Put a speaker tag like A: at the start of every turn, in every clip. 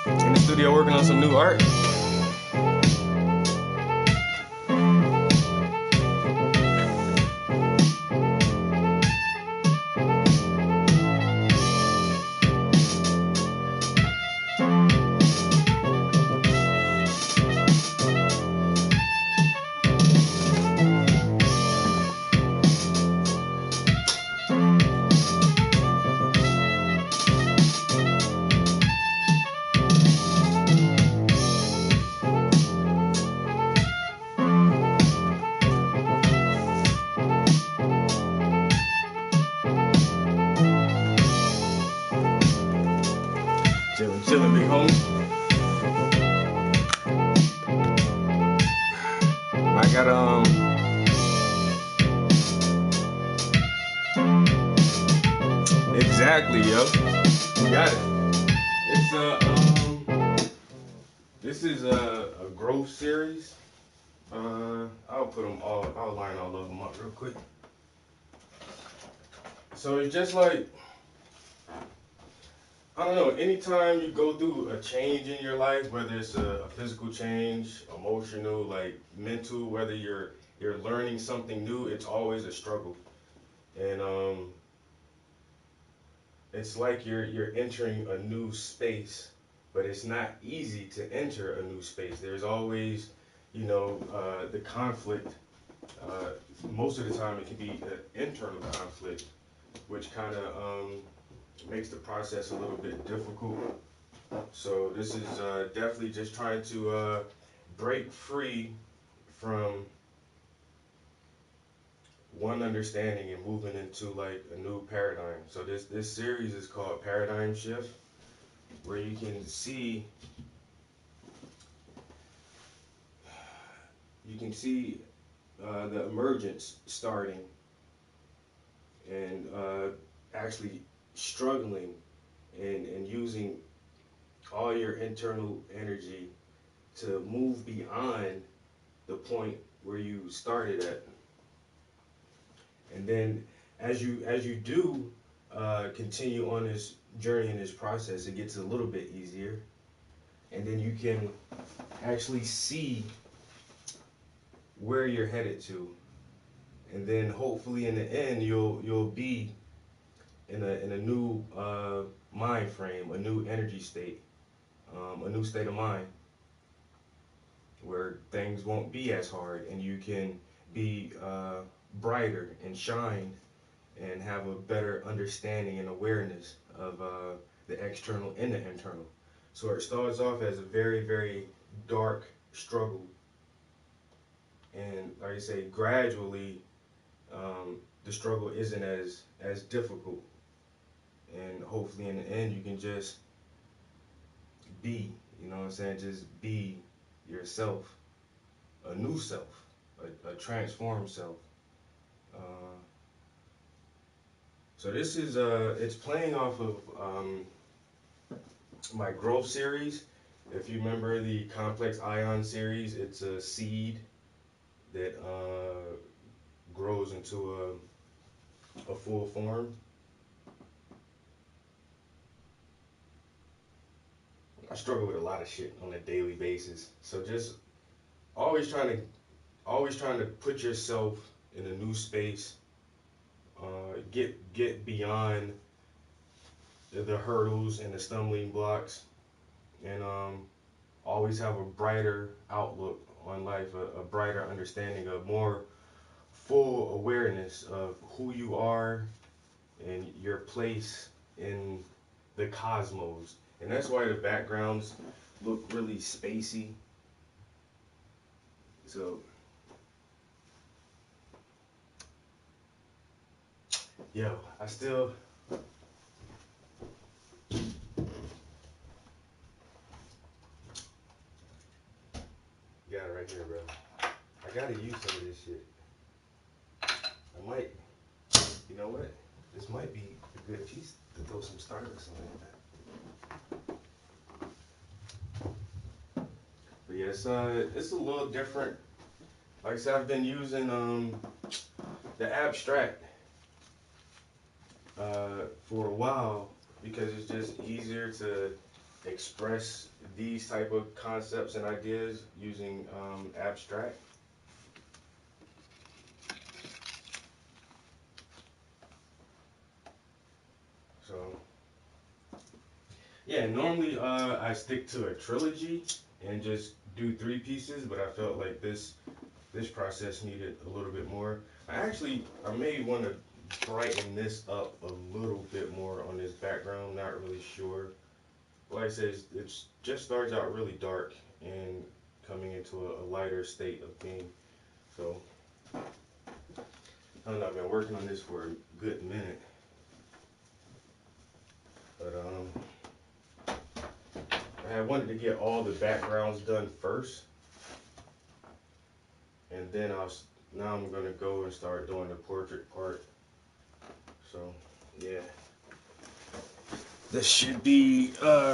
A: In the studio working on some new art. Chilling, big homie. I got exactly, yo. You got it. It's this is a growth series. I'll put them all. I'll line all of them up real quick. So it's just like, I don't know, anytime you go through a change in your life, whether it's a physical change, emotional, like mental, whether you're learning something new, it's always a struggle. And it's like you're entering a new space, but it's not easy to enter a new space. There's always, the conflict. Uh, Most of the time, it can be an internal conflict, which kind of makes the process a little bit difficult. So this is definitely just trying to break free from one understanding and moving into like a new paradigm. So this series is called Paradigm Shift, where you can see the emergence starting and actually struggling and using all your internal energy to move beyond the point where you started at. And then as you do continue on this journey and this process, it gets a little bit easier. And then you can actually see where you're headed to. and then hopefully in the end you'll be in a new mind frame, a new energy state, a new state of mind where things won't be as hard and you can be brighter and shine and have a better understanding and awareness of the external and the internal. So it starts off as a very, very dark struggle, and like I say, gradually the struggle isn't as difficult, and hopefully in the end you can just be, you know what I'm saying, just be yourself, a new self, a transformed self. Uh, so this is it's playing off of my growth series. If you remember the complex ion series, it's a seed that grows into a full form. I struggle with a lot of shit on a daily basis. So just always trying to always trying to put yourself in a new space. Get beyond the hurdles and the stumbling blocks, and always have a brighter outlook on life, a brighter understanding, a more full awareness of who you are and your place in the cosmos. And that's why the backgrounds look really spacey. So, yo, I still got it right here, bro. I gotta use some of this shit. I might, you know what? This might be a good piece to throw some Starbucks on it. But yeah, it's a little different. Like I said, I've been using the abstract for a while because it's just easier to express these type of concepts and ideas using abstract. So yeah, normally I stick to a trilogy and just do 3 pieces, but I felt like this process needed a little bit more. I may want to brighten this up a little bit more on this background. Not really sure. Like I said, it just starts out really dark and coming into a lighter state of being. So I don't know. I've been working on this for a good minute, but I wanted to get all the backgrounds done first, and then now I'm gonna go and start doing the portrait part. So yeah, this should be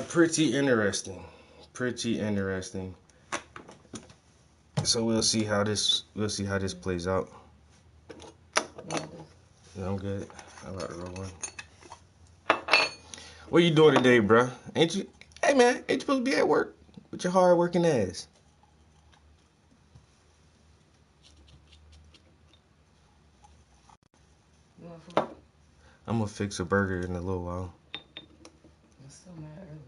A: pretty interesting. Pretty interesting. So we'll see how this plays out. Yeah, I'm good. I like the roll one. What you doing today, bruh? Ain't you? Hey man, ain't you supposed to be at work with your hard working ass?
B: You want food?
A: I'm gonna fix a burger in a little while.
B: It's still mad early.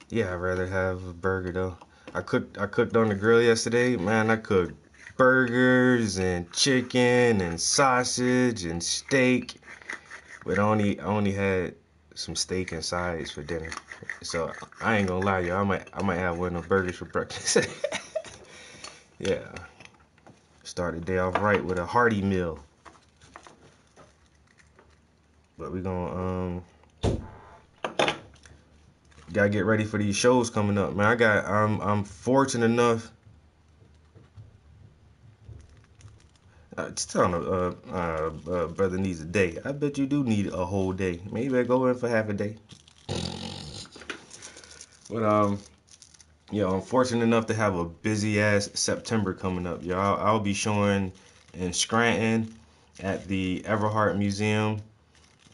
A: Yeah, I'd rather have a burger though. I cooked on the grill yesterday. Man, I cooked burgers and chicken and sausage and steak. But I only had some steak and sides for dinner. So I ain't gonna lie, y'all. I might have one of those burgers for breakfast. Yeah. Start the day off right with a hearty meal. But we gonna gotta get ready for these shows coming up, man. I'm fortunate enough. Just telling brother needs a day. I bet you do need a whole day. Maybe I go in for half a day. But I'm fortunate enough to have a busy ass September coming up. Y'all, I'll be showing in Scranton at the Everhart Museum.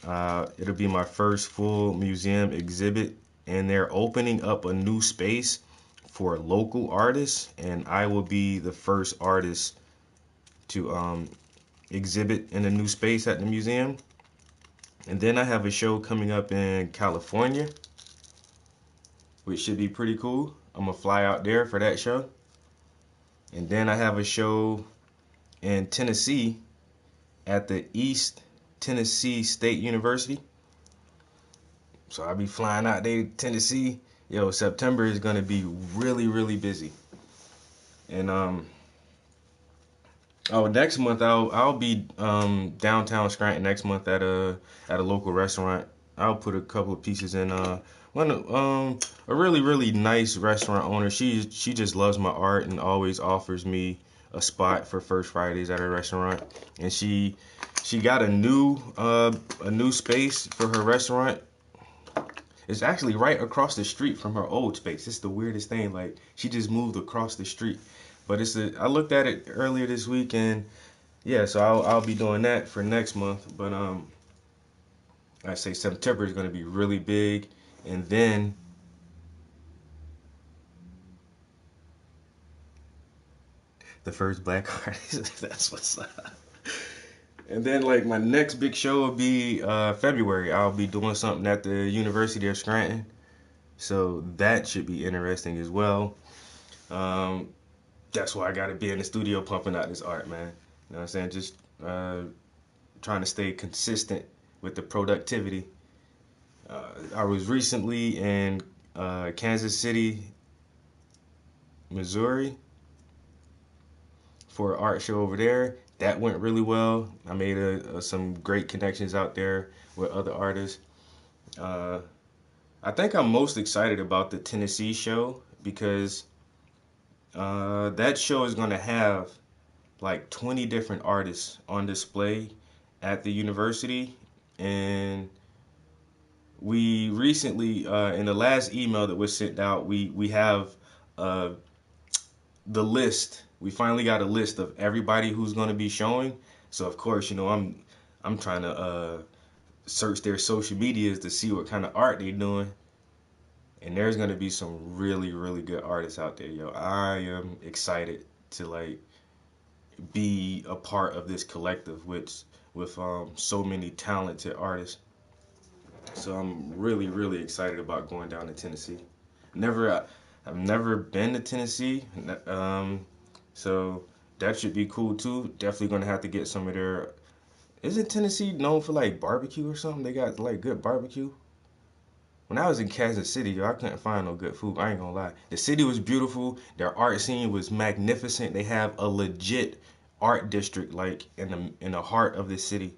A: It'll be my first full museum exhibit, and they're opening up a new space for local artists, and I will be the first artist to exhibit in a new space at the museum. And then I have a show coming up in California, which should be pretty cool. I'm gonna fly out there for that show. And then I have a show in Tennessee at the East Tennessee State University. So I'll be flying out there to Tennessee. Yo, September is gonna be really, really busy. And oh, next month I'll be downtown Scranton next month at a local restaurant. I'll put a couple of pieces in one a really really nice restaurant owner. She just loves my art and always offers me a spot for First Fridays at her restaurant. And she got a new space for her restaurant. It's actually right across the street from her old space. It's the weirdest thing. Like she just moved across the street. But I looked at it earlier this week and yeah, so I'll be doing that for next month. But I say September is going to be really big, and then the first black artist. That's what's up. And then like my next big show will be February. I'll be doing something at the University of Scranton, so that should be interesting as well. Um, that's why I got to be in the studio pumping out this art, man. You know what I'm saying? Just trying to stay consistent with the productivity. I was recently in Kansas City, Missouri for an art show over there. That went really well. I made some great connections out there with other artists. Uh, I think I'm most excited about the Tennessee show because that show is going to have like 20 different artists on display at the university. And we recently, in the last email that was sent out, we have uh, the list. We finally got a list of everybody who's going to be showing. So of course, you know, I'm trying to search their social medias to see what kind of art they're doing. And there's going to be some really really good artists out there, yo. I am excited to like be a part of this collective with so many talented artists. So I'm really really excited about going down to Tennessee. Never I've never been to Tennessee. So that should be cool too. Definitely gonna have to get some of their. Isn't Tennessee known for like barbecue or something? They got like good barbecue. When I was in Kansas City, yo, I couldn't find no good food. I ain't gonna lie. The city was beautiful. Their art scene was magnificent. They have a legit art district like in the heart of the city.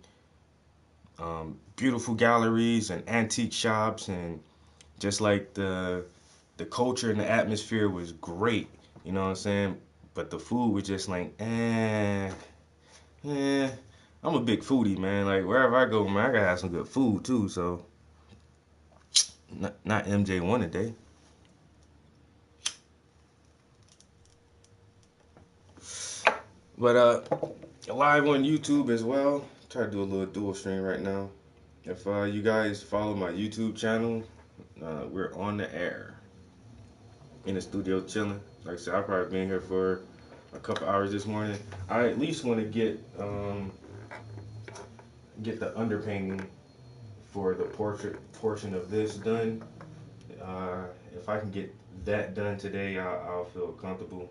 A: Beautiful galleries and antique shops and just like the culture and the atmosphere was great. You know what I'm saying? But the food was just like, eh. I'm a big foodie, man. Like wherever I go, man, I gotta have some good food too. So not MJ1 today. But live on YouTube as well. Try to do a little dual stream right now. If you guys follow my YouTube channel, we're on the air in the studio chilling. Like I said, I've probably been here for a couple hours this morning. I at least want to get the underpainting for the portrait portion of this done. If I can get that done today, I'll feel comfortable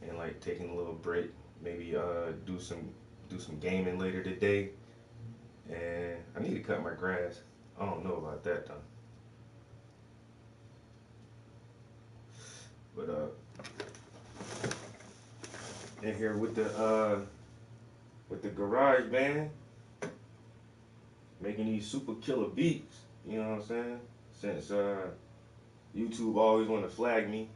A: and like taking a little break. Maybe do some gaming later today. And I need to cut my grass. I don't know about that though. But in here with the garage band, making these super killer beats. You know what I'm saying? Since YouTube always want to flag me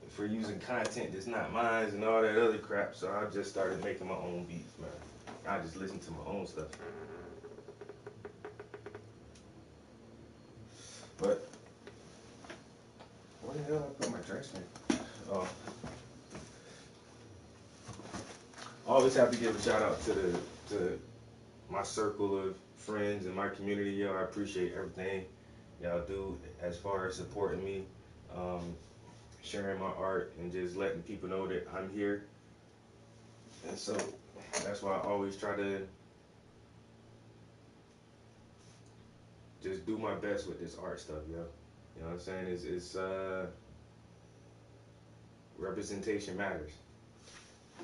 A: for using content that's not mine and all that other crap, so I just started making my own beats, man. I just listen to my own stuff. But where the hell I put my trash can? Oh, always have to give a shout out to my circle of friends and my community. Yo, I appreciate everything y'all do as far as supporting me, sharing my art, and just letting people know that I'm here. And so that's why I always try to just do my best with this art stuff, yo. You know what I'm saying? It's representation matters,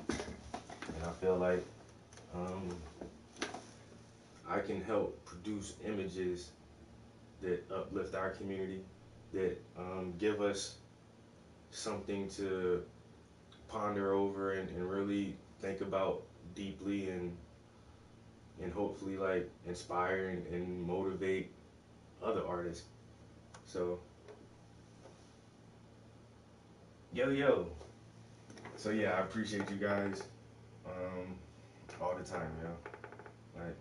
A: and I feel like um, I can help produce images that uplift our community, that give us something to ponder over and really think about deeply and hopefully like inspire and motivate other artists. So yo. So yeah, I appreciate you guys um, all the time, yo. Like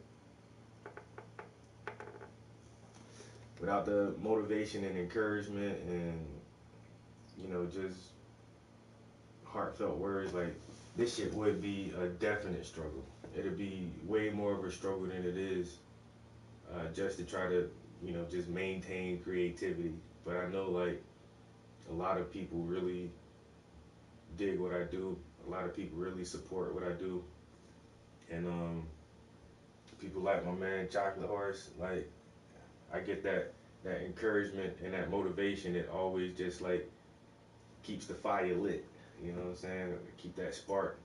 A: without the motivation and encouragement and just heartfelt words, like this shit would be a definite struggle. It'd be way more of a struggle than it is just to try to just maintain creativity. But I know like a lot of people really dig what I do. A lot of people really support what I do, and people like my man Chocolate Horse. Like I get that encouragement and that motivation. It always just like keeps the fire lit. You know what I'm saying? Keep that spark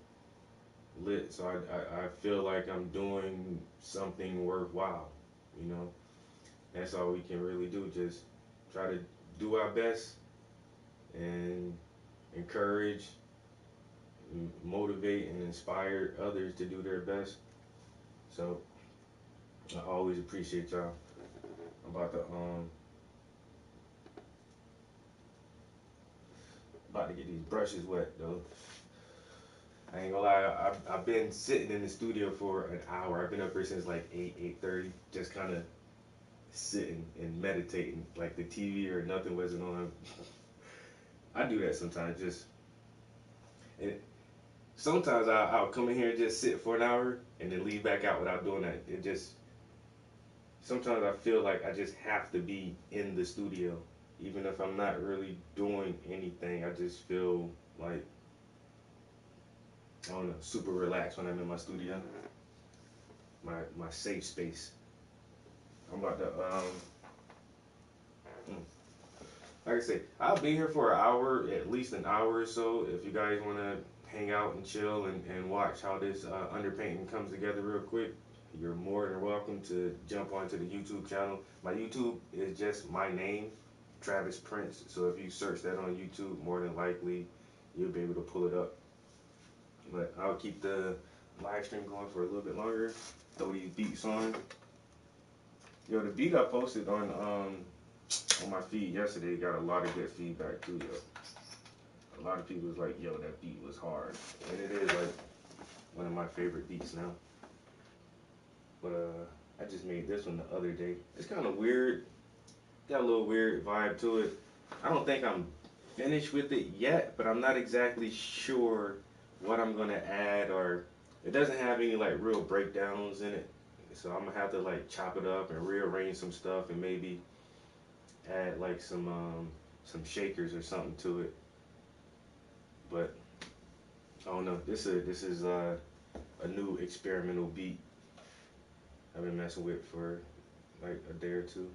A: lit. So I feel like I'm doing something worthwhile. You know, that's all we can really do. Just try to do our best and encourage, motivate, and inspire others to do their best. So I always appreciate y'all. I'm about to get these brushes wet though. I ain't gonna lie, I've been sitting in the studio for an hour. I've been up here since like 8:30, just kind of sitting and meditating. Like the TV or nothing wasn't on. I do that sometimes. And sometimes I'll come in here and just sit for an hour and then leave back out without doing that. It just sometimes I feel like I just have to be in the studio, even if I'm not really doing anything. I just feel like I don't know, super relaxed when I'm in my studio, my safe space. I'm about to like I say, I'll be here for an hour, at least an hour or so. If you guys want to hang out and chill and watch how this underpainting comes together real quick, you're more than welcome to jump onto the YouTube channel. My YouTube is just my name, Travis Prince. So if you search that on YouTube, more than likely you'll be able to pull it up. But I'll keep the live stream going for a little bit longer. Throw these beats on. Yo, the beat I posted on my feed yesterday got a lot of good feedback too, yo. A lot of people was like, yo, that beat was hard. And it is like one of my favorite beats now. But I just made this one the other day. It's kind of weird. Got a little weird vibe to it. I don't think I'm finished with it yet, but I'm not exactly sure what I'm gonna add, or it doesn't have any like real breakdowns in it. So I'm gonna have to like chop it up and rearrange some stuff and maybe add like some shakers or something to it. But I don't know. This is a new experimental beat I've been messing with for like a day or two.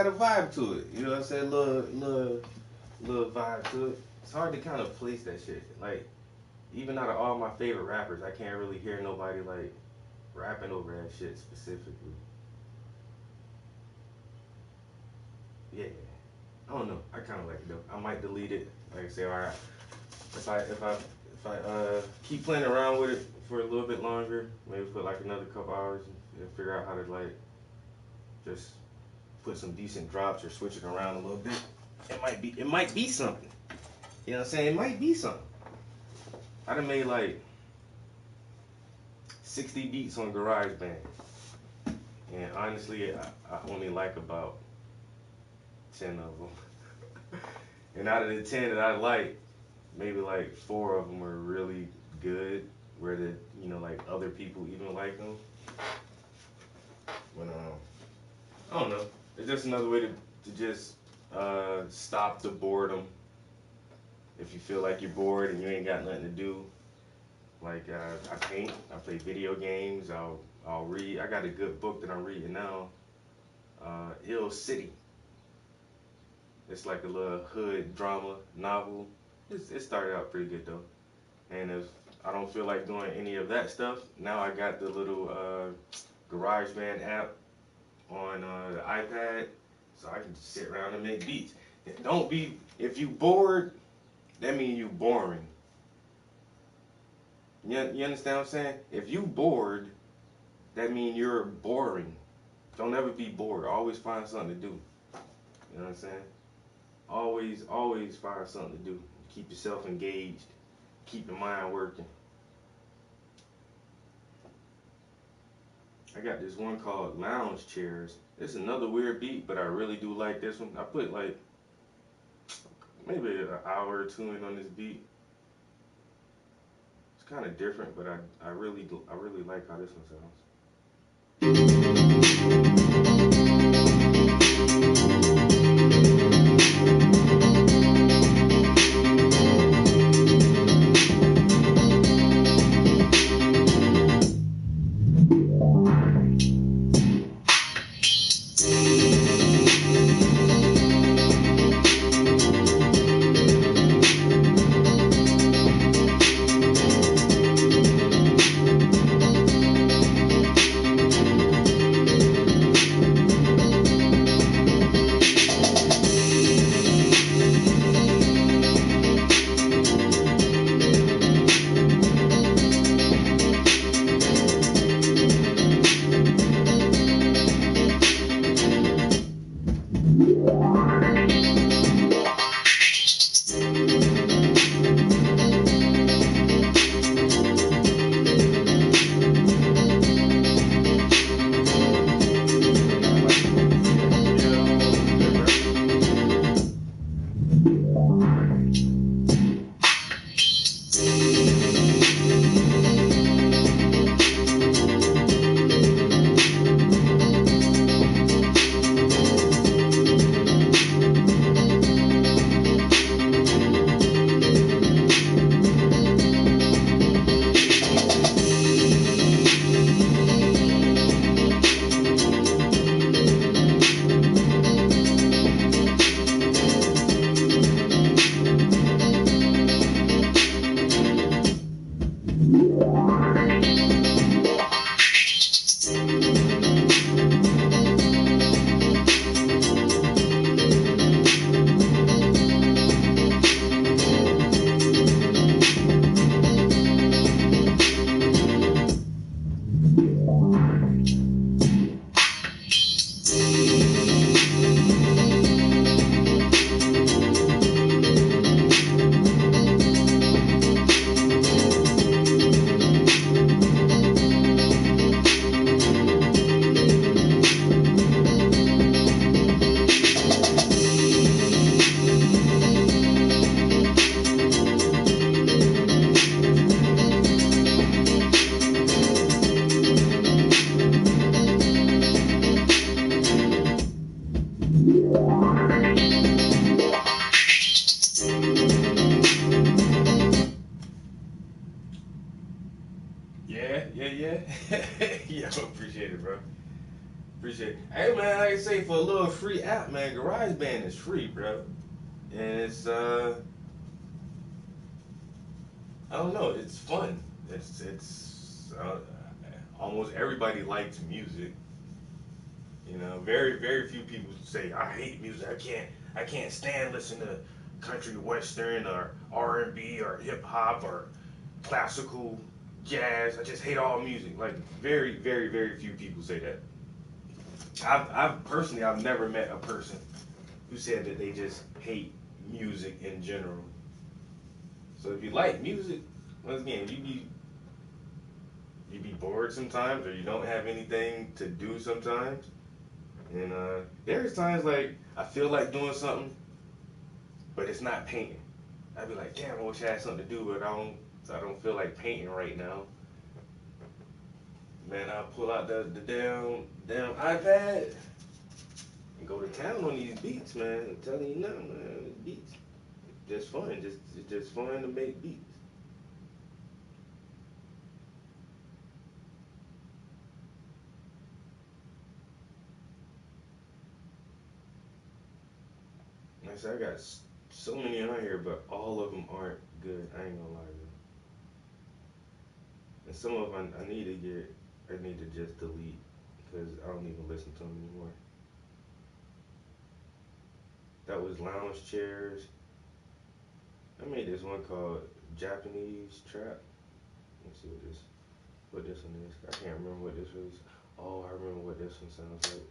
A: got a vibe to it. You know what I'm saying? Little vibe to it. It's hard to kind of place that shit. Like, even out of all my favorite rappers, I can't really hear nobody like rapping over that shit specifically. Yeah, I don't know. I kind of like it though. I might delete it. Like I say, all right. If I keep playing around with it for a little bit longer, maybe for like another couple hours, and figure out how to like just put some decent drops or switch it around a little bit. It might be something. You know what I'm saying? It might be something. I done made like 60 beats on GarageBand, and honestly, I only like about 10 of them. And out of the 10 that I like, maybe like 4 of them are really good, where like other people even like them. But I don't know. It's just another way to just stop the boredom. If you feel like you're bored and you ain't got nothing to do, like I paint, I play video games, I'll read. I got a good book that I'm reading now, Hill City. It's like a little hood drama novel. It started out pretty good though. And if I don't feel like doing any of that stuff, now I got the little GarageBand app on the iPad, so I can just sit around and make beats. If you bored, that means you boring. You understand what I'm saying? If you bored, that means you're boring. Don't ever be bored. Always find something to do. You know what I'm saying? Always find something to do. Keep yourself engaged. Keep your mind working. I got this one called Lounge Chairs. It's another weird beat, but I really do like this one. I put like maybe an hour or two in on this beat. It's kind of different, but I really like how this one sounds. Yeah. Yeah, I appreciate it, bro. Appreciate it. Hey man, like I say, for a little free app, man, GarageBand is free, bro. And it's I don't know, it's fun. It's almost everybody likes music. You know, very few people say I hate music. I can't stand listening to country western or R&B or hip hop or classical jazz. I just hate all music. Like very few people say that. I've personally I've never met a person who said that they just hate music in general. So if you like music, once again, you be bored sometimes, or you don't have anything to do sometimes. And there's times like I feel like doing something, but it's not painting. I'd be like, damn, I wish I had something to do, but I don't feel like painting right now. Man, I'll pull out the damn iPad and go to town on these beats, man. I'm telling you now, man, these beats just fun. It's just fun to make beats. Like I said, I got so many on here, but all of them aren't good. I ain't gonna lie to you. And some of them I need to get, I need to just delete because I don't even listen to them anymore. That was lounge chairs. I made this one called Japanese Trap. Let's see what this one is. I can't remember what this was. Oh, I remember what this one sounds like.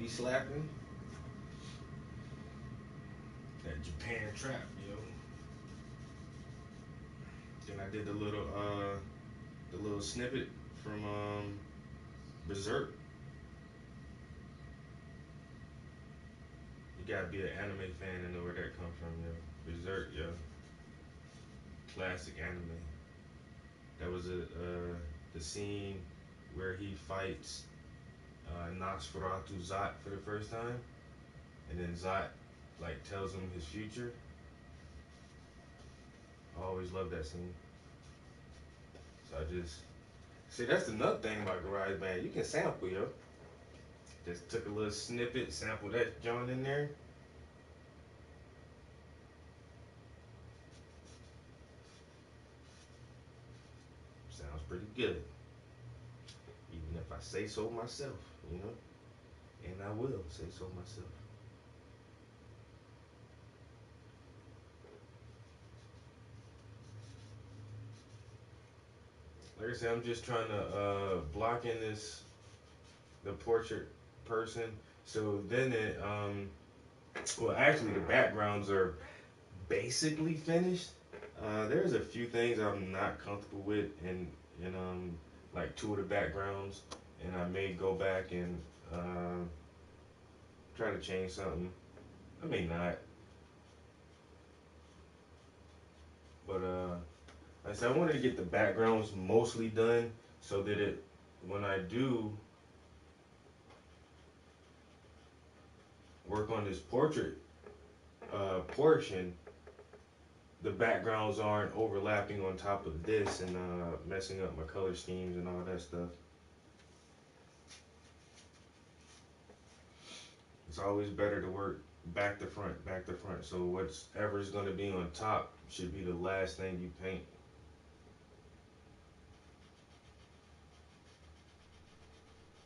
A: Slapping that Japan trap, yo. Then I did the little snippet from Berserk. You gotta be an anime fan to know where that comes from, yo. Berserk, yo. Classic anime. That was the scene where he fights Nosferatu Zot for the first time, and then Zot like tells him his future. I always loved that scene. So I just see that's another thing about GarageBand. You can sample, yo. Just took a little snippet, sampled that joint in there. Sounds pretty good. Even if I say so myself, you know? And I will say so myself. Like I said, I'm just trying to block in this the portrait person. So then well actually the backgrounds are basically finished. There's a few things I'm not comfortable with in like two of the backgrounds, and I may go back and uh, try to change something. I may not, but like I said, I wanted to get the backgrounds mostly done so that it when I do work on this portrait portion, the backgrounds aren't overlapping on top of this and messing up my color schemes and all that stuff. It's always better to work back to front, back to front. So whatever is going to be on top should be the last thing you paint.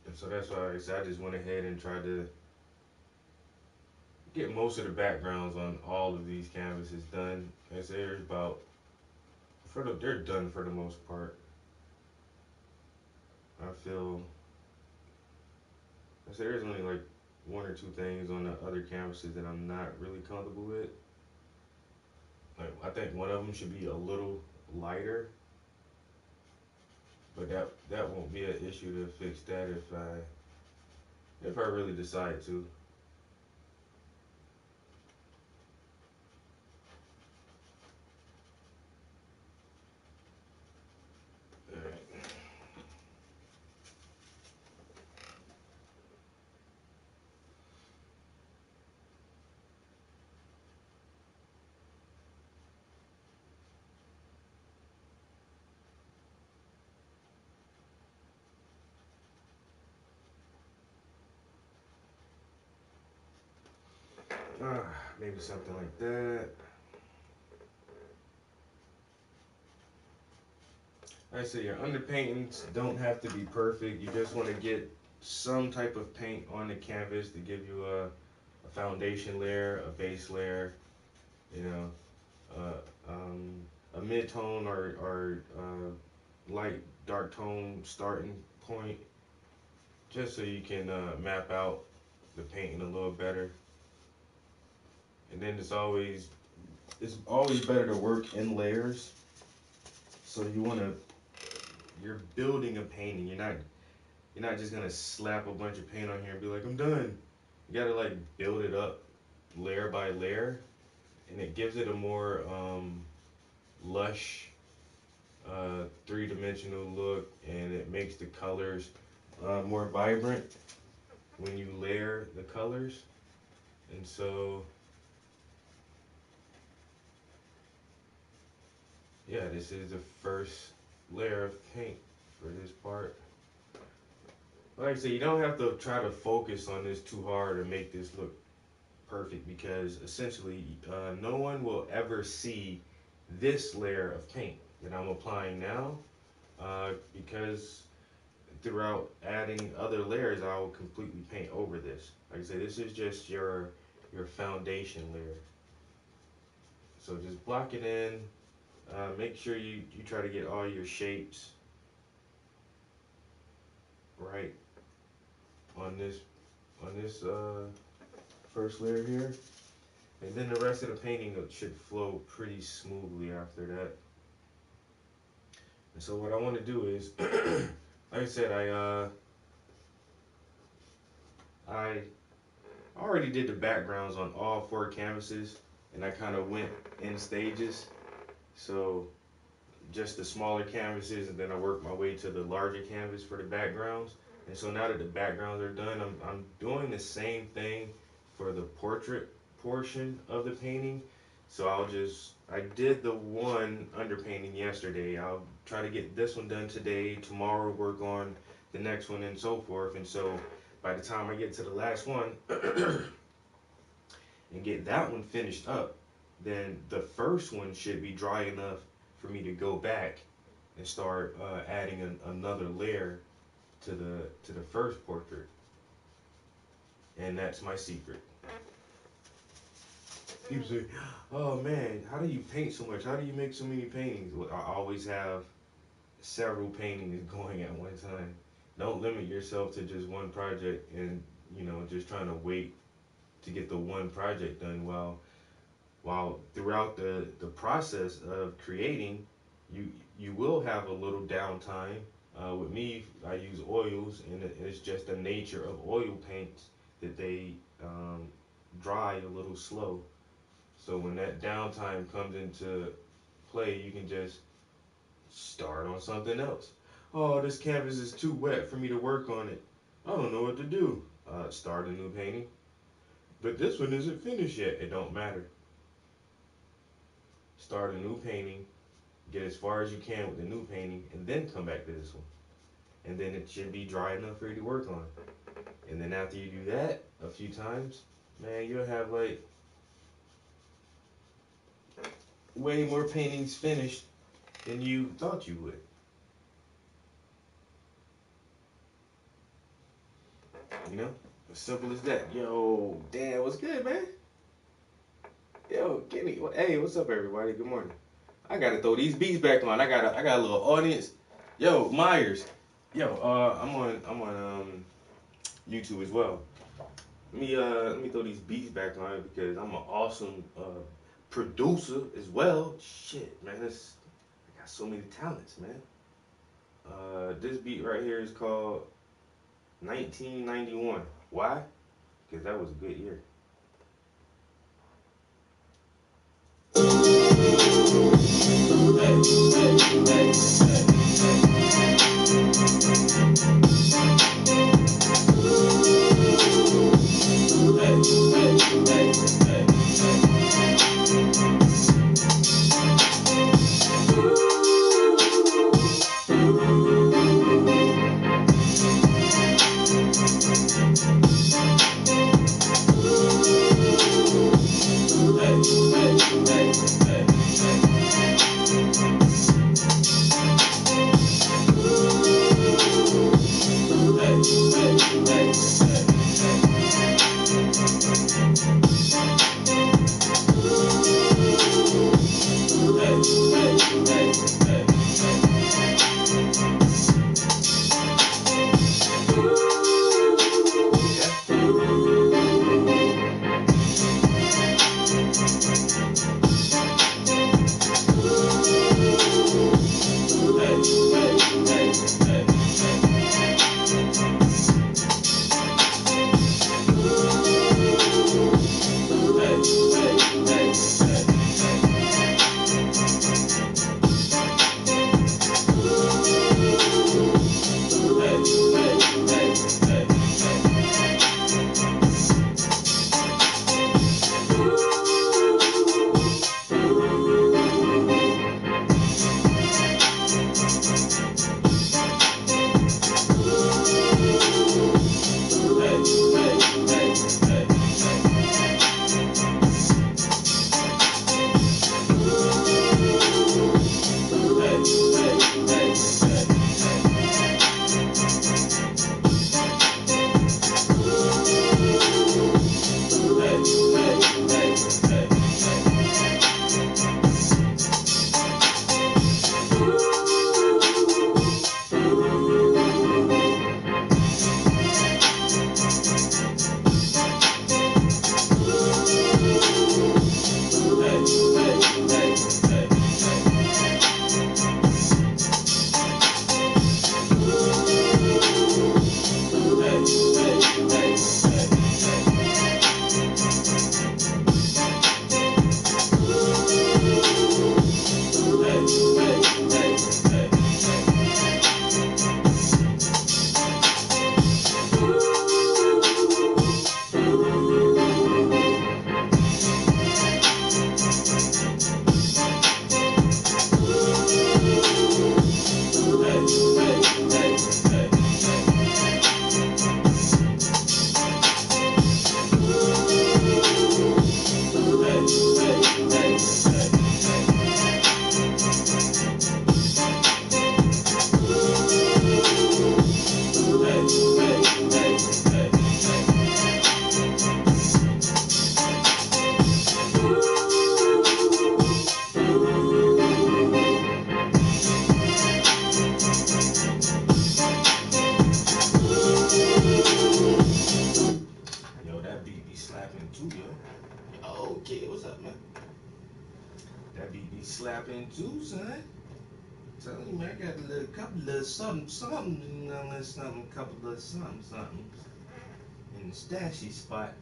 A: And so that's why I just went ahead and tried to get most of the backgrounds on all of these canvases done. As there's about they're done for the most part. I feel I say there's only like one or two things on the other canvases that I'm not really comfortable with. Like I think one of them should be a little lighter, but that won't be an issue to fix that if I really decide to. Alright. Maybe something like that. Like I said, your underpaintings don't have to be perfect. You just want to get some type of paint on the canvas to give you a foundation layer, a base layer, you know, a mid-tone or light dark tone starting point, just so you can map out the painting a little better. And then it's always better to work in layers. So you're building a painting. You're not just gonna slap a bunch of paint on here and be like, I'm done. You gotta like build it up layer by layer, and it gives it a more lush, three-dimensional look, and it makes the colors more vibrant when you layer the colors. And so, yeah, this is the first layer of paint for this part. Like I said, you don't have to try to focus on this too hard to make this look perfect, because essentially no one will ever see this layer of paint that I'm applying now, because throughout adding other layers I will completely paint over this. Like I said, this is just your foundation layer. So just block it in, make sure you try to get all your shapes right on this first layer here. And then the rest of the painting should flow pretty smoothly after that. And so what I want to do is, like I said, I already did the backgrounds on all four canvases, and I kind of went in stages. So just the smaller canvases, and then I work my way to the larger canvas for the backgrounds. And so now that the backgrounds are done, I'm doing the same thing for the portrait portion of the painting. So I did the one underpainting yesterday. I'll try to get this one done today. Tomorrow work on the next one and so forth. And so by the time I get to the last one and get that one finished up, then the first one should be dry enough for me to go back and start adding another layer to the first portrait. And that's my secret. People say, "Oh man, how do you paint so much? How do you make so many paintings?" Well, I always have several paintings going at one time. Don't limit yourself to just one project and just trying to wait to get the one project done. While throughout the process of creating, you will have a little downtime. With me, I use oils, and it's just the nature of oil paints that they dry a little slow. So when that downtime comes into play, you can just start on something else. Oh, this canvas is too wet for me to work on it. I don't know what to do. Start a new painting. But this one isn't finished yet. It don't matter. Start a new painting, get as far as you can with the new painting, and then come back to this one. And then it should be dry enough for you to work on. And then after you do that a few times, man, you'll have like way more paintings finished than you thought you would. You know? As simple as that. Yo, damn, what's good, man? Yo, Kenny, hey, what's up, everybody? Good morning. I gotta throw these beats back on. I got a little audience. Yo, Myers. Yo, I'm on YouTube as well. Let me throw these beats back on because I'm an awesome producer as well. Shit, man, I got so many talents, man. This beat right here is called 1991. Why? Because that was a good year.
C: slapping too, son. Telling you, man, I got a little couple of something, you know, little something, couple of something in the stashy spot.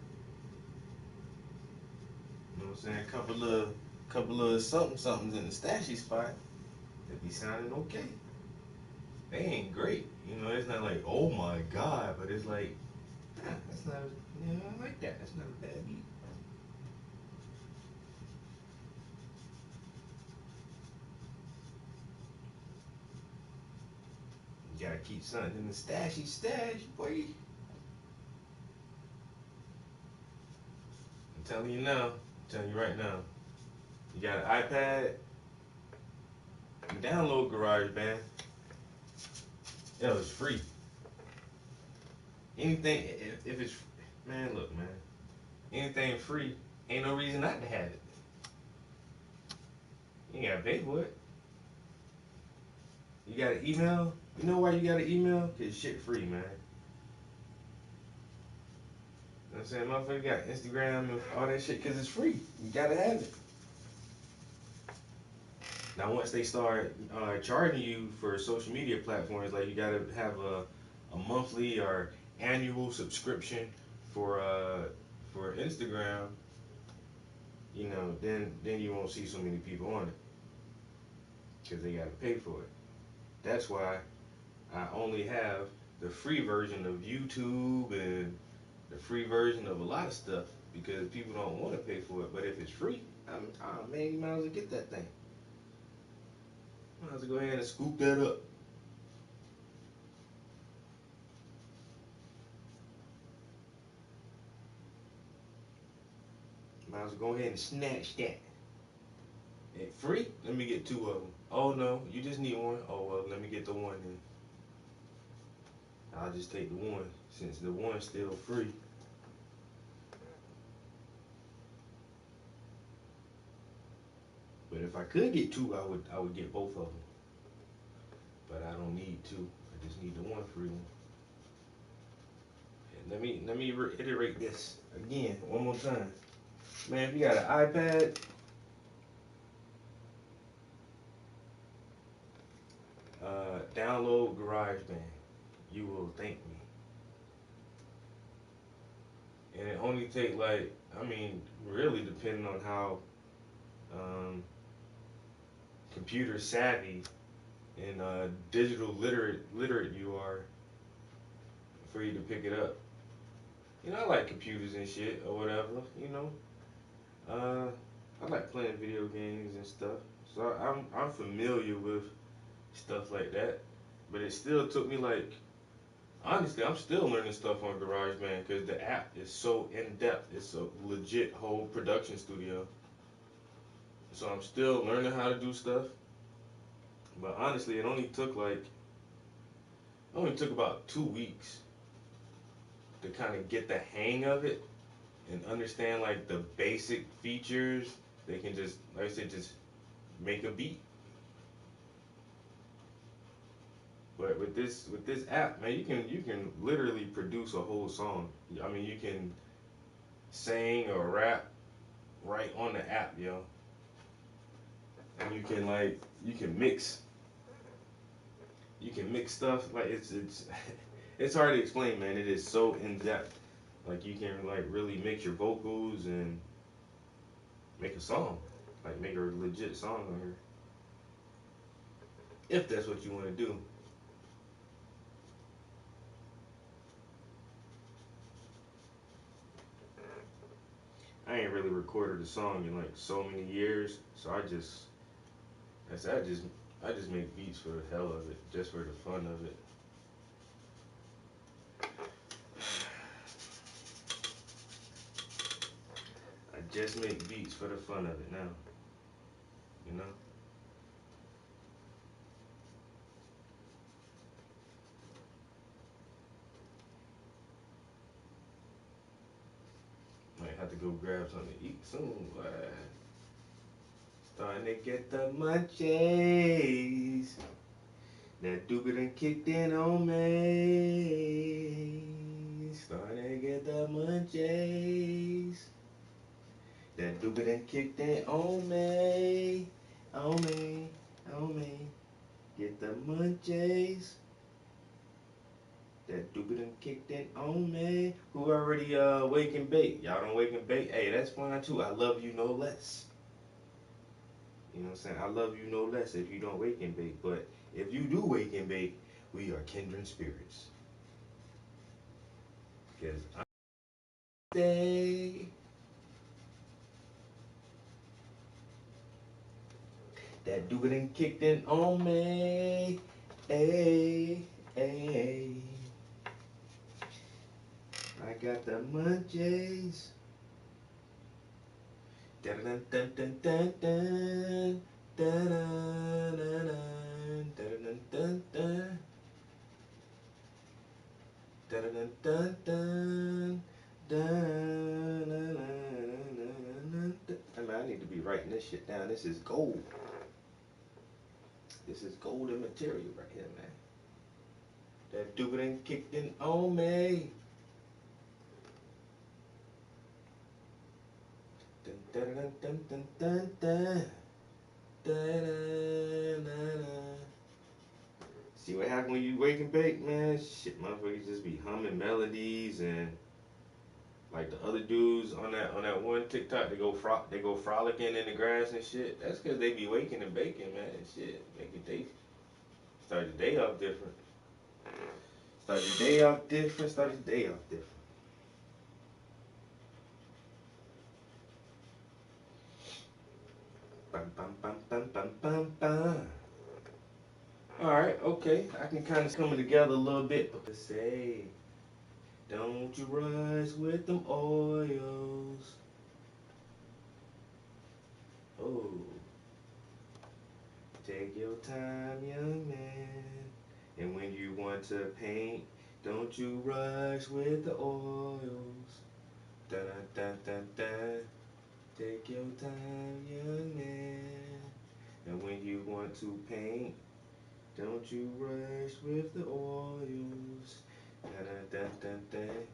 C: You know what I'm saying? Couple of somethings in the stashy spot. They be sounding okay. They ain't great, you know. It's not like, oh my god, but it's like, that's not, you know, I like that. That's not a bad beat. You gotta keep something in the stashy stash, boy. I'm telling you now. I'm telling you right now. You got an iPad, you download GarageBand. Yo, it's free. Anything, if it's, man, look, man. Anything free, ain't no reason not to have it. You ain't gotta pay for it. You got an email. You know why you got an email? Cause shit free, man. You know what I'm saying? Motherfucker got Instagram and all that shit because it's free. You gotta have it. Now, once they start charging you for social media platforms, like you gotta have a monthly or annual subscription for Instagram, you know, then you won't see so many people on it because they gotta pay for it. That's why I only have the free version of YouTube and the free version of a lot of stuff because people don't want to pay for it. But if it's free, man, you might as well get that thing. Might as well go ahead and scoop that up. Might as well go ahead and snatch that. And free? Let me get two of them. Oh no, you just need one. Oh well, let me get the one then. I'll just take the one since the one's still free. But if I could get two, I would get both of them. But I don't need two. I just need the one free one. And let me reiterate this again one more time. Man, if you got an iPad, download GarageBand. You will thank me. And it only take like, I mean, really depending on how um, computer savvy and digital literate you are for you to pick it up. You know, I like computers and shit or whatever. You know, I like playing video games and stuff, so I'm familiar with stuff like that. But it still took me like, honestly, I'm still learning stuff on GarageBand because the app is so in depth. It's a legit whole production studio. So I'm still learning how to do stuff. But honestly, it only took about 2 weeks to kind of get the hang of it and understand like the basic features. They can just, like I said, just make a beat. But with this app, man, you can literally produce a whole song. I mean, you can sing or rap right on the app, yo. And you can mix stuff like it's it's hard to explain, man. It is so in depth. Like you can like really mix your vocals and make a song, like make a legit song on here, if that's what you want to do. I ain't really recorded a song in like so many years, so I said I just make beats for the hell of it, just for the fun of it. I just make beats for the fun of it now, you know. Might have to go grab something to eat soon. Starting to get the munchies. That doobie done kicked in on me. Starting to get the munchies. That doobie done kicked in on me. on me. Get the munchies. That doobie done kicked in on me. Who already wake and bake? Y'all don't wake and bake? Hey, that's fine too. I love you no less. You know what I'm saying? I love you no less if you don't wake and bake. But if you do wake and bake, we are kindred spirits. Because I say that doobie done kicked in on me. Hey, hey. I got the munchies. Dun dun dun dun dun dun dun dun dun dun dun dun dun dun dun. I mean, I need to be writing this shit down. This is gold. This is golden material right here, man. That doobie done kicked in on me. Dun dun dun dun dun dun. See what happens when you wake and bake, man? Shit, motherfuckers just be humming melodies and like the other dudes on that one TikTok, they go frolicking in the grass and shit. That's because they be waking and baking, man. And shit, make your day start the day off different. Start the day off different. Start the day off different. Bum bum bum bum bum bum bum. Alright, okay. I can kind of coming together a little bit. But say, don't you rush with them oils. Oh. Take your time, young man. And when you want to paint, don't you rush with the oils. Dun dun dun dun. Take your time, young man. And when you want to paint, don't you rush with the oils. Dun dun dun dun.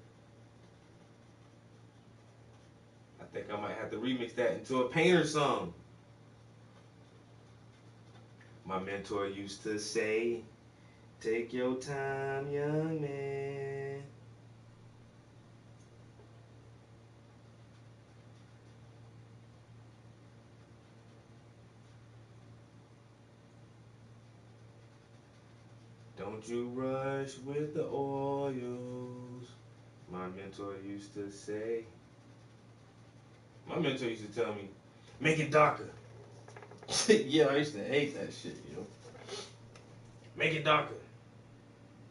C: I think I might have to remix that into a painter song. My mentor used to say, take your time, young man. Don't you rush with the oils. My mentor used to say. My mentor used to tell me, make it darker. Yeah, I used to hate that shit, you know. Make it darker.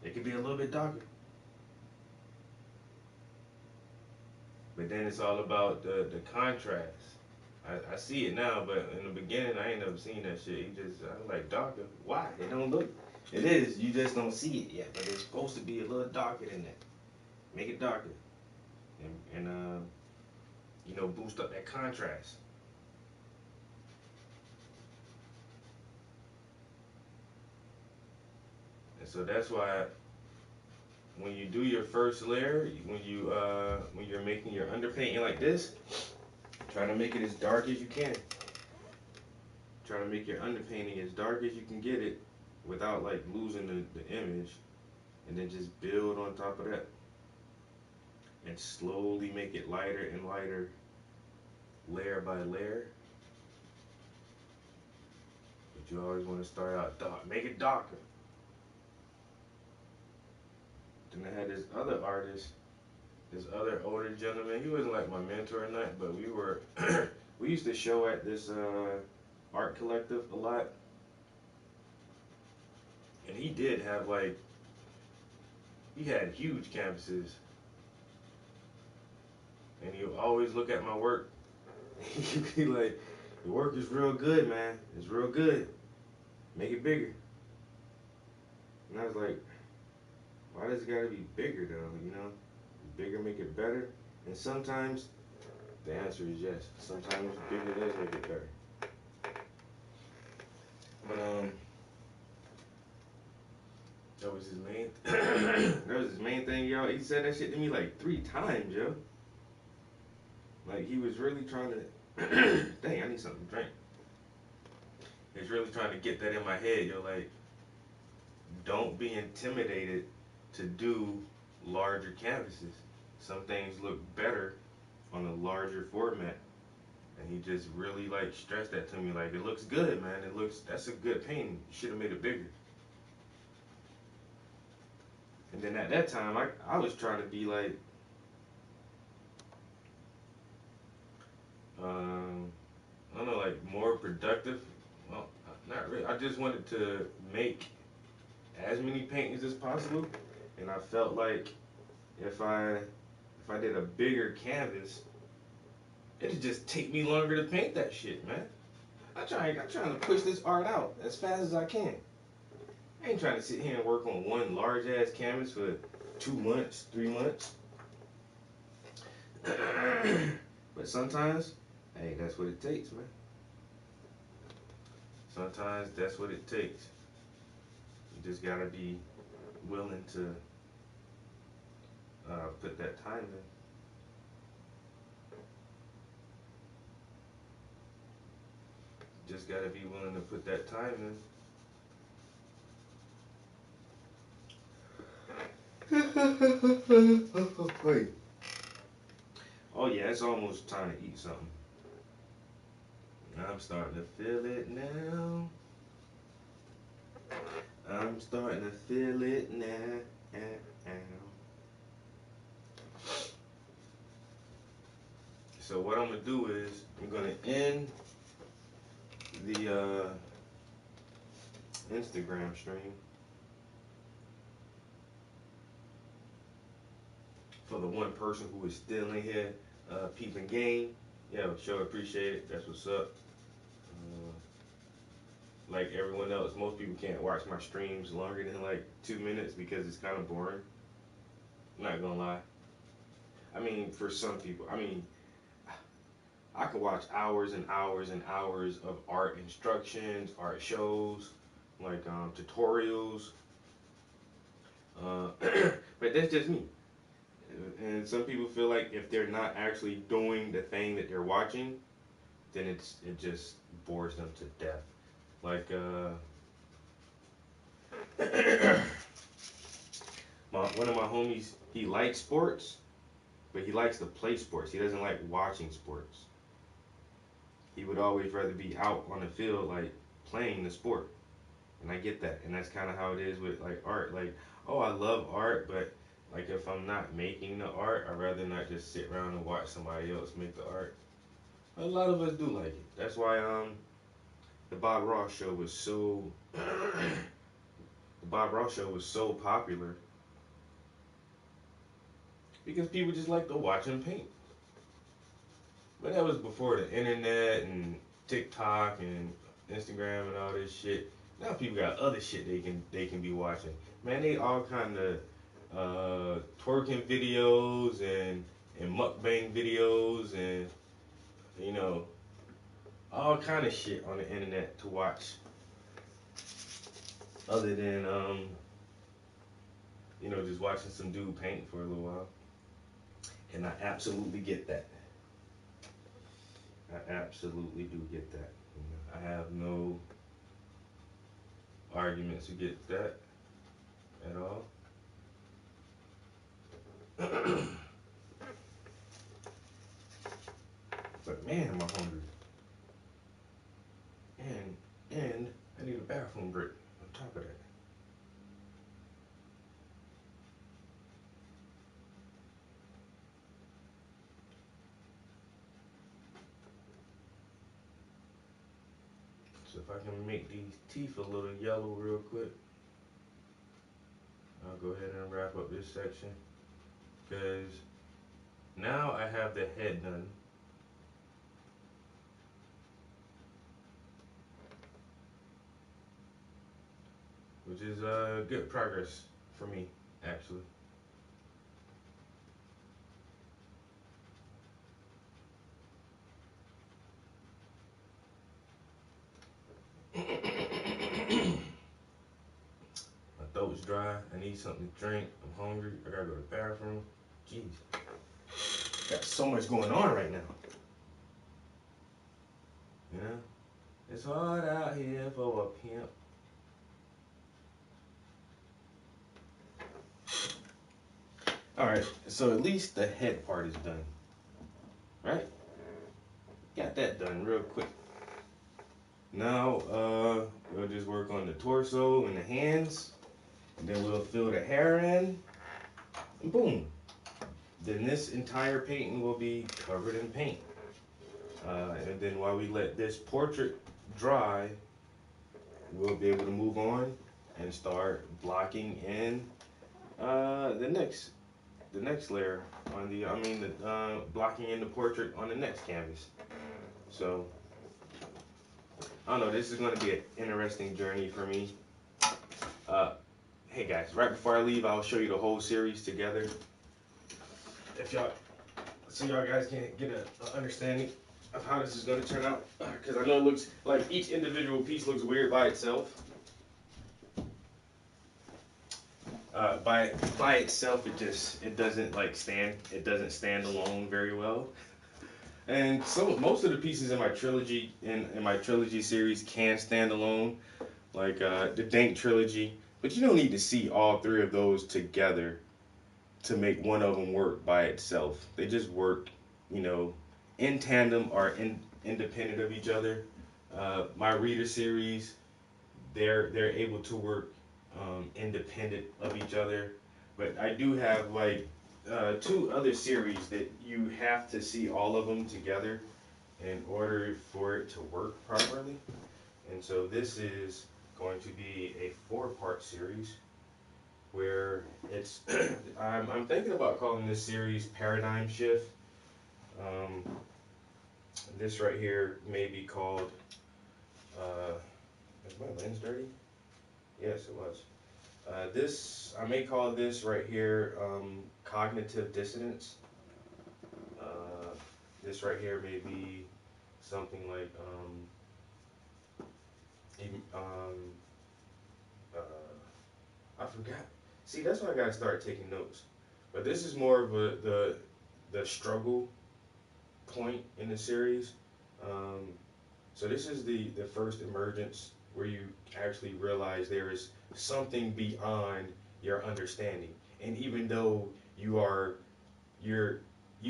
C: It could be a little bit darker. But then it's all about the contrast. I see it now, but in the beginning, I ain't never seen that shit. I'm like, darker? Why? It don't look. It is. You just don't see it yet. But it's supposed to be a little darker than that. Make it darker. And you know, boost up that contrast. And so that's why when you do your first layer, when you're making your underpainting like this, try to make it as dark as you can. Try to make your underpainting as dark as you can get it without like losing the image, and then just build on top of that. And slowly make it lighter and lighter, layer by layer. But you always want to start out dark. Make it darker. Then I had this other artist, this other older gentleman. He wasn't like my mentor or not, but we used to show at this art collective a lot. And he did have he had huge canvases. And he would always look at my work. He'd be like, your work is real good, man. It's real good. Make it bigger. And I was like, why does it gotta be bigger though, you know? Bigger make it better? And sometimes the answer is yes. Sometimes bigger does make it better. But that was his main that was his main thing, yo. He said that shit to me like 3 times, yo. Like he was really trying to dang, I need something to drink. It's really trying to get that in my head. You're like, don't be intimidated to do larger canvases. Some things look better on a larger format. And he just really like stressed that to me. Like, it looks good, man. That's a good painting. You should have made it bigger. And then at that time, I was trying to be like, I don't know, like more productive. Well, not really. I just wanted to make as many paintings as possible, and I felt like if I did a bigger canvas, it'd just take me longer to paint that shit, man. I'm trying to push this art out as fast as I can. I ain't trying to sit here and work on one large ass canvas for 2 months, 3 months. But sometimes, hey, that's what it takes, man. Sometimes that's what it takes. You just gotta be willing to put that time in. Just gotta be willing to put that time in. Wait. Oh yeah, it's almost time to eat something. I'm starting to feel it now. I'm starting to feel it now. So what I'm gonna do is I'm gonna end the Instagram stream for the one person who is still in here peeping game. Yeah, sure appreciate it. That's what's up. Like everyone else, most people can't watch my streams longer than like 2 minutes because it's kind of boring. I'm not gonna lie. I mean, for some people, I mean, I could watch hours and hours and hours of art instructions, art shows, like tutorials. But that's just me. And some people feel like if they're not actually doing the thing that they're watching, then it just bores them to death. Like one of my homies, he likes sports, but he likes to play sports. He doesn't like watching sports. He would always rather be out on the field, like playing the sport. And I get that, and that's kind of how it is with like art. Like, oh, I love art, but like if I'm not making the art, I'd rather not just sit around and watch somebody else make the art. A lot of us do like it. That's why the Bob Ross show was so the Bob Ross show was so popular because people just like to watch him paint. But that was before the internet and TikTok and Instagram and all this shit. Now people got other shit they can be watching. Man, they all kind of twerking videos and mukbang videos and you know all kind of shit on the internet to watch. Other than just watching some dude paint for a little while. And I absolutely get that. I absolutely do get that. I have no arguments against that at all. But man, am I hungry. And I need a bathroom break on top of that. So if I can make these teeth a little yellow real quick, I'll go ahead and wrap up this section. Because now I have the head done. Which is good progress for me, actually. My throat's dry. I need something to drink. I'm hungry. I gotta go to the bathroom. Jeez. Got so much going on right now. You know? It's hard out here for a pimp. Alright, so at least the head part is done. Right? Got that done real quick. Now, we'll just work on the torso and the hands. And then we'll fill the hair in. And boom. Then this entire painting will be covered in paint. And then while we let this portrait dry, we'll be able to move on and start blocking in the next layer on the blocking in the portrait on the next canvas. So I don't know, this is going to be an interesting journey for me. Hey guys, right before I leave, I'll show you the whole series together, if y'all, so y'all guys can get an understanding of how this is going to turn out, because I know it looks like each individual piece looks weird by itself. By itself, it doesn't stand alone very well. And most of the pieces in my trilogy series can stand alone, like the Dank trilogy. But you don't need to see all three of those together to make one of them work by itself. They just work, in tandem or independent of each other. My Reader series, they're able to work independent of each other. But I do have two other series that you have to see all of them together in order for it to work properly. And so this is going to be a 4-part series where it's I'm thinking about calling this series Paradigm Shift. This right here may be called is my lens dirty? Yes, it was. I may call this right here cognitive dissonance. This right here may be something like I forgot. See, that's why I gotta start taking notes. But this is more of the struggle point in the series. So this is the first emergence where you actually realize there is something beyond your understanding. And even though you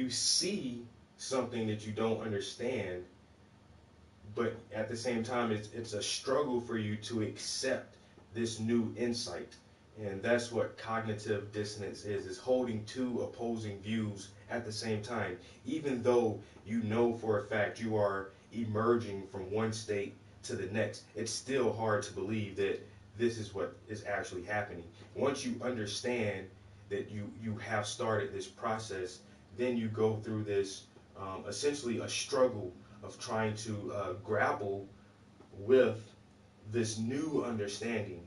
C: see something that you don't understand, but at the same time it's a struggle for you to accept this new insight. And that's what cognitive dissonance is holding two opposing views at the same time. Even though you know for a fact you are emerging from one state to the next, it's still hard to believe that this is what is actually happening. Once you understand that you have started this process, then you go through this essentially a struggle of trying to grapple with this new understanding,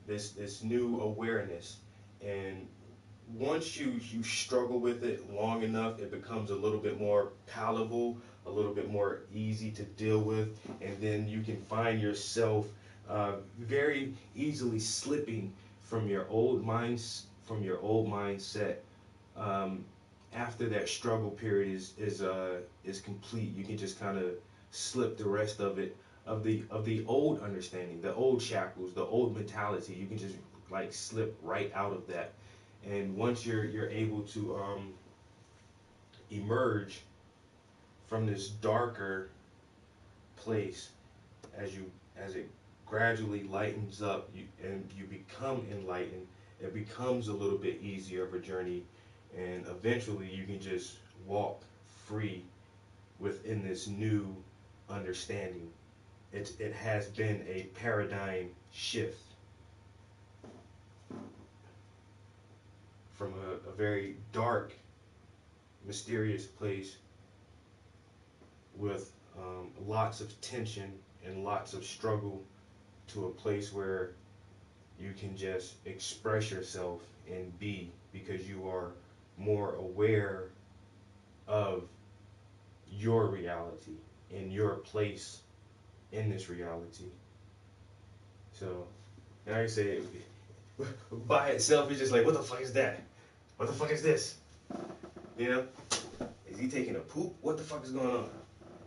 C: this new awareness. And once you struggle with it long enough, it becomes a little bit more palatable, a little bit more easy to deal with, and then you can find yourself very easily slipping from your old mindset. After that struggle period is complete, you can just kind of slip the rest of it, of the old understanding, the old shackles, the old mentality. You can just slip right out of that. And once you're able to emerge from this darker place, as it gradually lightens up, and you become enlightened, it becomes a little bit easier of a journey, and eventually you can just walk free within this new understanding. It has been a paradigm shift from a very dark, mysterious place with lots of tension and lots of struggle to a place where you can just express yourself and be, because you are more aware of your reality and your place in this reality. So, and like I say, by itself, it's just like, what the fuck is that? What the fuck is this? You know? Is he taking a poop? What the fuck is going on?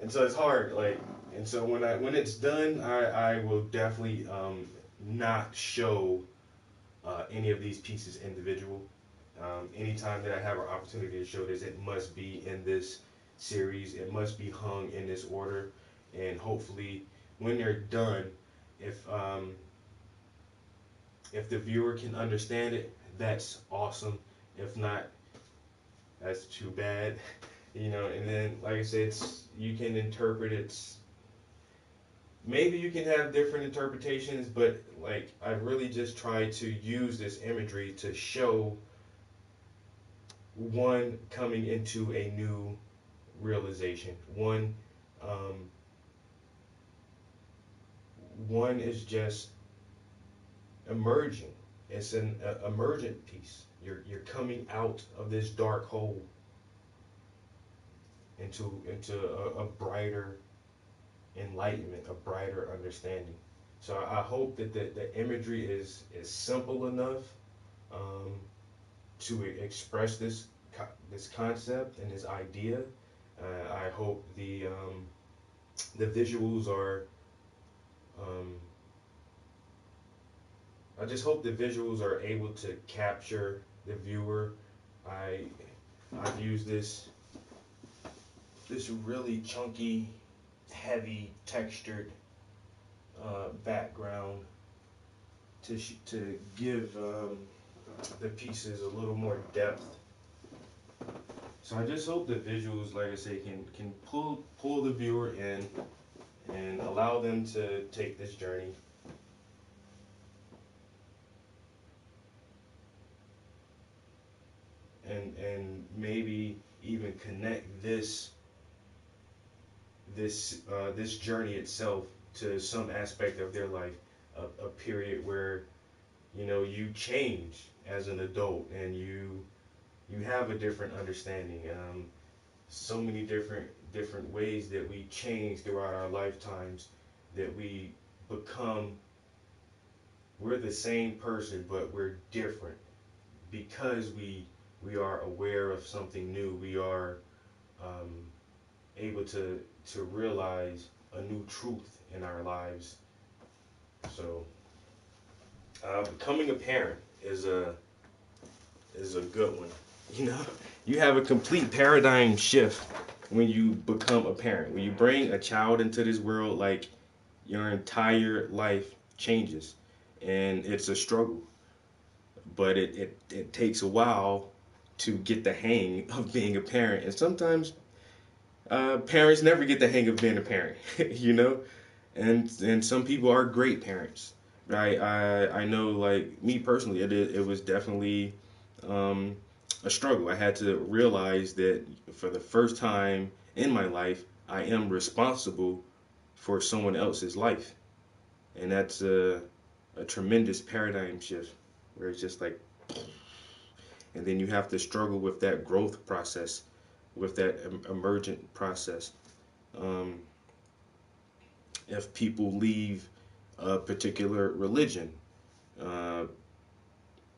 A: And so it's hard, like, and so when it's done, I will definitely not show any of these pieces individual. Anytime that I have an opportunity to show this, it must be in this series. It must be hung in this order, and hopefully, when they're done, if if the viewer can understand it, that's awesome. If not, that's too bad. You know, and then like I said, you can interpret it. Maybe you can have different interpretations, but like I really just try to use this imagery to show one coming into a new realization. Um, one is just emerging. It's an emergent piece. You're coming out of this dark hole into a brighter enlightenment, a brighter understanding. So I hope that the imagery is simple enough um, to express this concept and this idea. I hope the visuals are. Um, I just hope the visuals are able to capture the viewer. I I've used this really chunky, heavy, textured background to give the pieces a little more depth. So I just hope the visuals, like I say, can pull the viewer in and allow them to take this journey. And maybe even connect this journey itself to some aspect of their life, a period where you change as an adult and you have a different understanding. So many different ways that we change throughout our lifetimes, that we become. We're the same person, but we're different because we are aware of something new. We are um, able to realize a new truth in our lives. So becoming a parent is a good one. You know, you have a complete paradigm shift when you become a parent. When you bring a child into this world, like your entire life changes, and it's a struggle. But it takes a while to get the hang of being a parent, and sometimes parents never get the hang of being a parent. you know, and some people are great parents. Right? I know, like me personally, it was definitely um, a struggle. I had to realize that for the first time in my life, I am responsible for someone else's life, and that's a tremendous paradigm shift where it's just like, and then you have to struggle with that growth process, with that emergent process. Um, if people leave a particular religion, uh,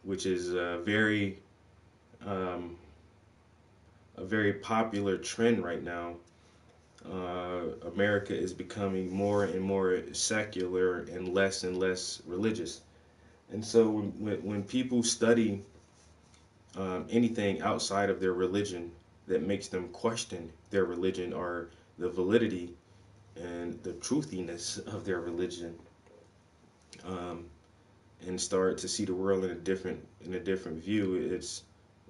A: which is um, a very popular trend right now. America is becoming more and more secular and less religious. And so when people study anything outside of their religion that makes them question their religion or the validity and the truthiness of their religion, um, and start to see the world in a different view,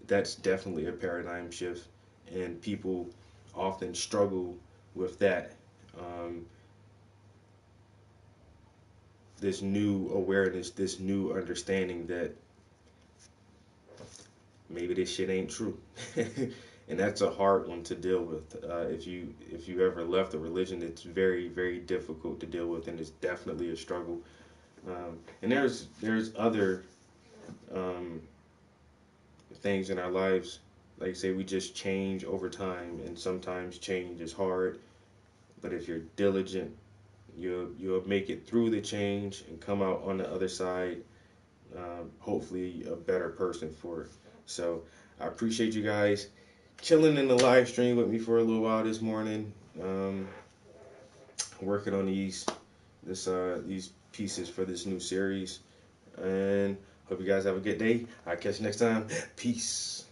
A: that's definitely a paradigm shift, and people often struggle with that. Um, this new awareness, this new understanding that maybe this shit ain't true, and that's a hard one to deal with. If you ever left a religion, it's very difficult to deal with, and it's definitely a struggle. And there's other um, things in our lives. Like I say, we just change over time, and sometimes change is hard. But if you're diligent, you'll make it through the change and come out on the other side, hopefully a better person for it. So I appreciate you guys chilling in the live stream with me for a little while this morning. working on these pieces for this new series. And hope you guys have a good day. I'll catch you next time. Peace.